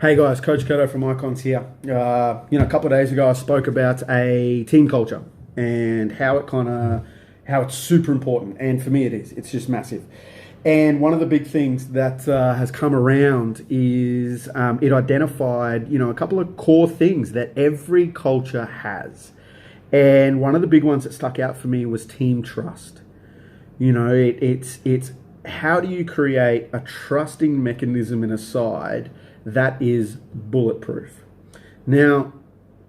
Hey guys, Coach Koto from Icons here. A couple of days ago I spoke about a team culture and how it's super important, and for me it is. It's just massive. And one of the big things that has come around is it identified, a couple of core things that every culture has. And one of the big ones that stuck out for me was team trust. It's how do you create a trusting mechanism in a side that is bulletproof. Now,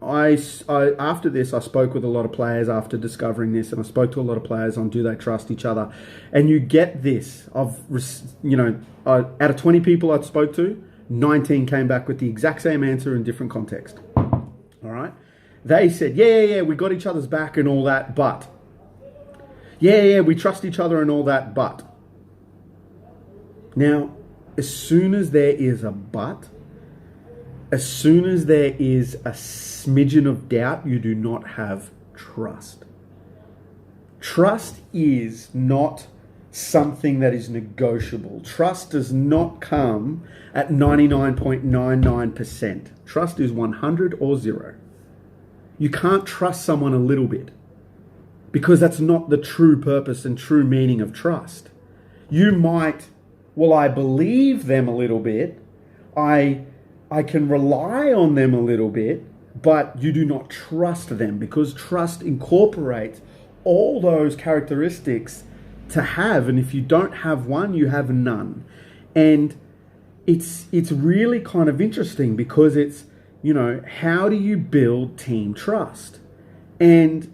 I after this, I spoke with a lot of players after discovering this, and I spoke to a lot of players on do they trust each other. And you get this, out of 20 people I spoke to, 19 came back with the exact same answer in different context. All right? They said, yeah, we got each other's back and all that, but. Yeah, we trust each other and all that, but. Now, as soon as there is a but, as soon as there is a smidgen of doubt, you do not have trust. Trust is not something that is negotiable. Trust does not come at 99.99%. Trust is 100 or 0. You can't trust someone a little bit because that's not the true purpose and true meaning of trust. You might, I believe them a little bit. I can rely on them a little bit, but you do not trust them because trust incorporates all those characteristics to have. And if you don't have one, you have none. And it's really kind of interesting because it's, how do you build team trust? And,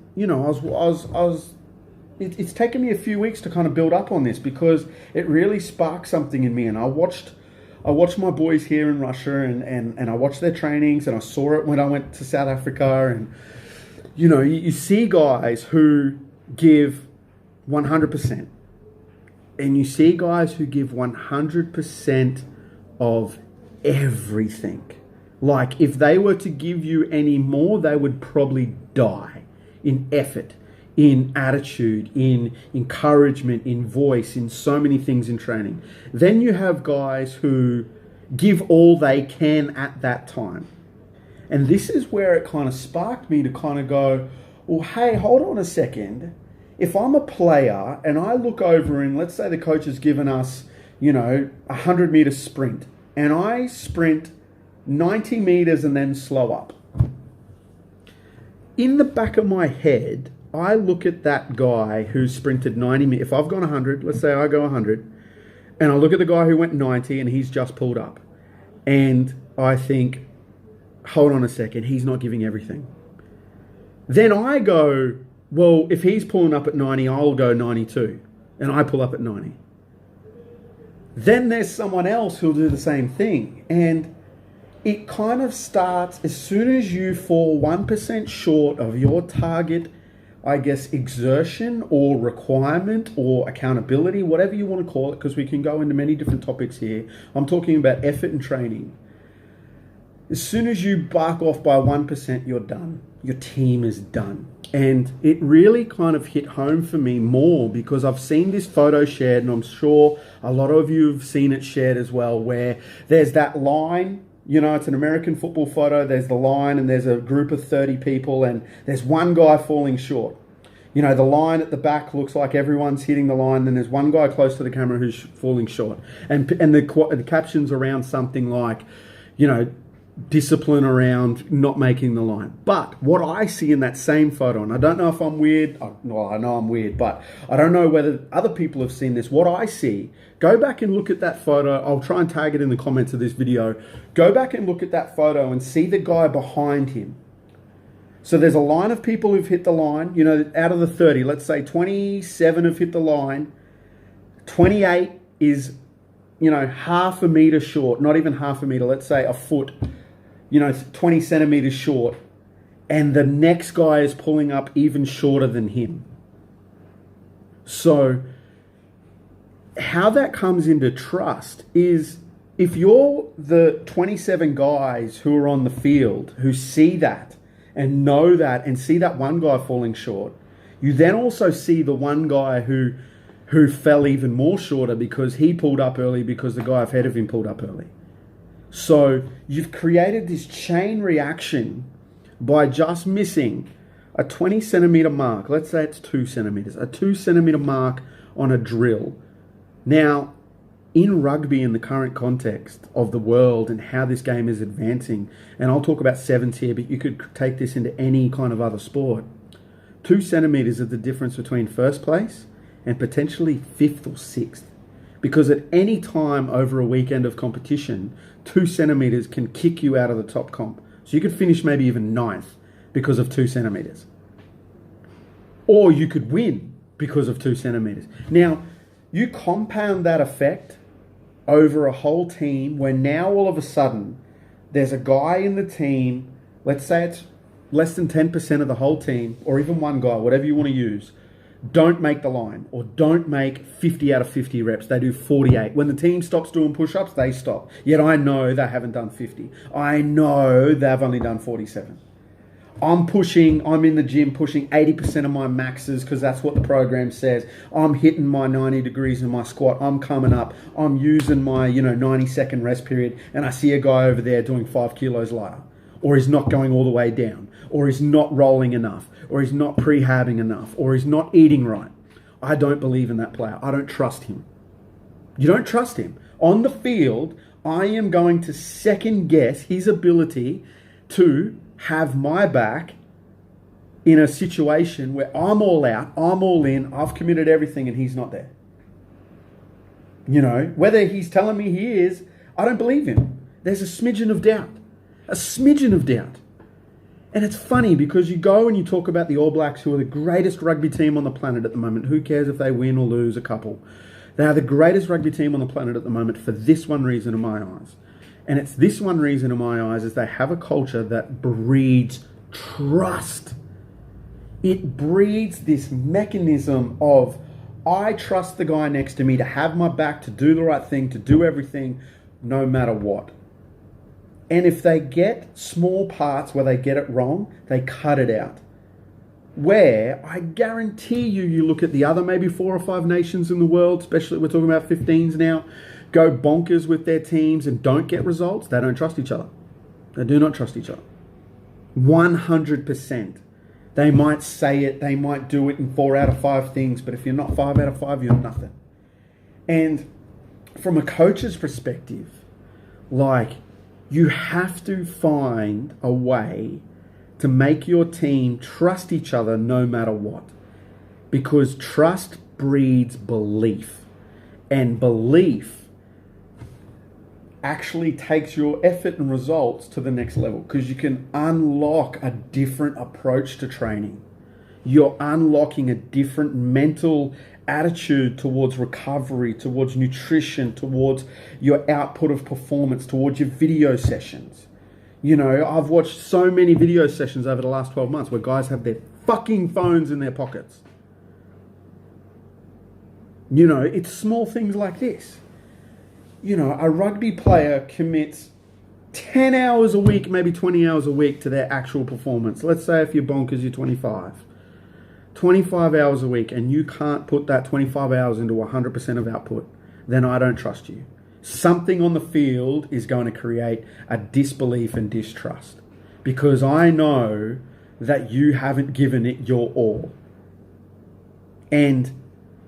it's taken me a few weeks to kind of build up on this because it really sparked something in me. And I watched my boys here in Russia and I watched their trainings, and I saw it when I went to South Africa. And, you see guys who give 100%, and you see guys who give 100% of everything. Like if they were to give you any more, they would probably die in effort, in attitude, in encouragement, in voice, in so many things in training. Then you have guys who give all they can at that time. And this is where it kind of sparked me to kind of go, well, hey, hold on a second. If I'm a player and I look over and let's say the coach has given us, a 100-meter sprint, and I sprint 90 meters and then slow up. In the back of my head, I look at that guy who sprinted 90 meters. If I've gone 100, let's say I go 100, and I look at the guy who went 90 and he's just pulled up. And I think, hold on a second, he's not giving everything. Then I go, well, if he's pulling up at 90, I'll go 92. And I pull up at 90. Then there's someone else who'll do the same thing. And it kind of starts as soon as you fall 1% short of your target, exertion or requirement or accountability, whatever you want to call it, because we can go into many different topics here. I'm talking about effort and training. As soon as you bark off by 1%, you're done. Your team is done. And it really kind of hit home for me more because I've seen this photo shared, and I'm sure a lot of you have seen it shared as well, where there's that line. It's an American football photo. There's the line and there's a group of 30 people and there's one guy falling short. The line at the back looks like everyone's hitting the line. Then there's one guy close to the camera who's falling short. And the captions around something like, discipline around not making the line. But what I see in that same photo, and I don't know if I'm weird. Well, I know I'm weird, but I don't know whether other people have seen this. What I see, go back and look at that photo. I'll try and tag it in the comments of this video. Go back and look at that photo and see the guy behind him. So there's a line of people who've hit the line, out of the 30, let's say 27 have hit the line. 28 is, half a meter short, not even half a meter, let's say a foot, 20 centimeters short. And the next guy is pulling up even shorter than him. So how that comes into trust is if you're the 27 guys who are on the field who see that and know that and see that one guy falling short, you then also see the one guy who fell even more shorter because he pulled up early because the guy ahead of him pulled up early. So you've created this chain reaction by just missing a 20 centimeter mark. Let's say it's 2 centimeters, a 2 centimeter mark on a drill. Now, in rugby, in the current context of the world and how this game is advancing, and I'll talk about sevens here, but you could take this into any kind of other sport. 2 centimeters is the difference between first place and potentially fifth or sixth. Because at any time over a weekend of competition, 2 centimeters can kick you out of the top comp. So you could finish maybe even ninth because of 2 centimeters. Or you could win because of 2 centimeters. Now, you compound that effect over a whole team where now all of a sudden there's a guy in the team, let's say it's less than 10% of the whole team, or even one guy, whatever you want to use, don't make the line or don't make 50 out of 50 reps. They do 48. When the team stops doing push-ups, they stop. Yet I know they haven't done 50. I know they've only done 47. I'm in the gym pushing 80% of my maxes because that's what the program says. I'm hitting my 90 degrees in my squat. I'm coming up. I'm using my 90-second rest period, and I see a guy over there doing 5 kilos lighter, or he's not going all the way down, or he's not rolling enough, or he's not prehabbing enough, or he's not eating right. I don't believe in that player. I don't trust him. You don't trust him. On the field, I am going to second guess his ability to have my back in a situation where I'm all out, I'm all in, I've committed everything and he's not there. Whether he's telling me he is, I don't believe him. There's a smidgen of doubt. A smidgen of doubt. And it's funny because you go and you talk about the All Blacks, who are the greatest rugby team on the planet at the moment. Who cares if they win or lose a couple? They are the greatest rugby team on the planet at the moment for this one reason in my eyes. And it's this one reason in my eyes is they have a culture that breeds trust. It breeds this mechanism of, I trust the guy next to me to have my back, to do the right thing, to do everything, no matter what. And if they get small parts where they get it wrong, they cut it out. Where I guarantee you look at the other maybe 4 or 5 nations in the world, especially we're talking about 15s now, go bonkers with their teams and don't get results, they don't trust each other. They do not trust each other. 100%. They might say it, they might do it in 4 out of 5 things, but if you're not 5 out of 5, you're nothing. And from a coach's perspective, you have to find a way to make your team trust each other no matter what. Because trust breeds belief. And belief actually takes your effort and results to the next level because you can unlock a different approach to training. You're unlocking a different mental attitude towards recovery, towards nutrition, towards your output of performance, towards your video sessions. I've watched so many video sessions over the last 12 months where guys have their fucking phones in their pockets. It's small things like this. A rugby player commits 10 hours a week, maybe 20 hours a week to their actual performance. Let's say if you're bonkers, you're 25. 25 hours a week, and you can't put that 25 hours into 100% of output, then I don't trust you. Something on the field is going to create a disbelief and distrust because I know that you haven't given it your all. And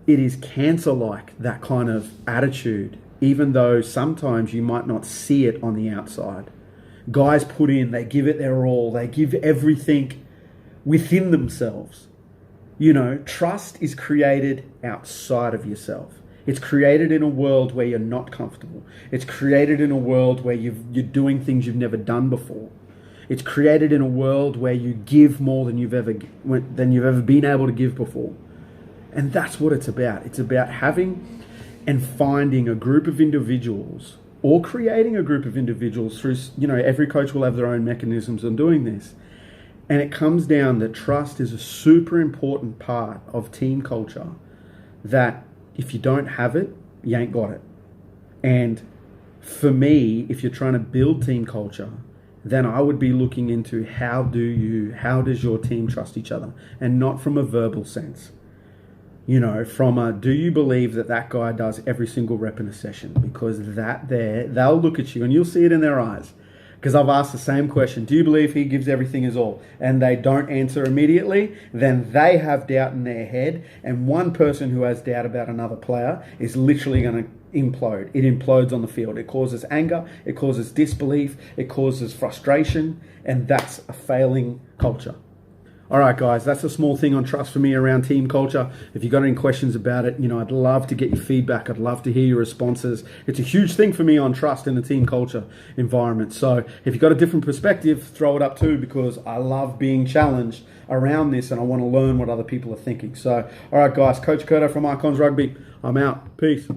it is cancer-like, that kind of attitude, even though sometimes you might not see it on the outside. Guys put in, they give it their all, they give everything within themselves. Trust is created outside of yourself. It's created in a world where you're not comfortable. It's created in a world where you're doing things you've never done before. It's created in a world where you give more than you've ever been able to give before. And that's what it's about. It's about having and finding a group of individuals or creating a group of individuals through, every coach will have their own mechanisms on doing this. And it comes down that trust is a super important part of team culture that if you don't have it, you ain't got it. And for me, if you're trying to build team culture, then I would be looking into how does your team trust each other, and not from a verbal sense. You know, from a, do you believe that that guy does every single rep in a session? Because they'll look at you and you'll see it in their eyes. Because I've asked the same question, do you believe he gives everything his all? And they don't answer immediately, then they have doubt in their head. And one person who has doubt about another player is literally going to implode. It implodes on the field. It causes anger, it causes disbelief, it causes frustration, and that's a failing culture. All right, guys, that's a small thing on trust for me around team culture. If you've got any questions about it, I'd love to get your feedback. I'd love to hear your responses. It's a huge thing for me on trust in the team culture environment. So if you've got a different perspective, throw it up too, because I love being challenged around this and I want to learn what other people are thinking. So, all right, guys, Coach Curto from Icons Rugby. I'm out. Peace.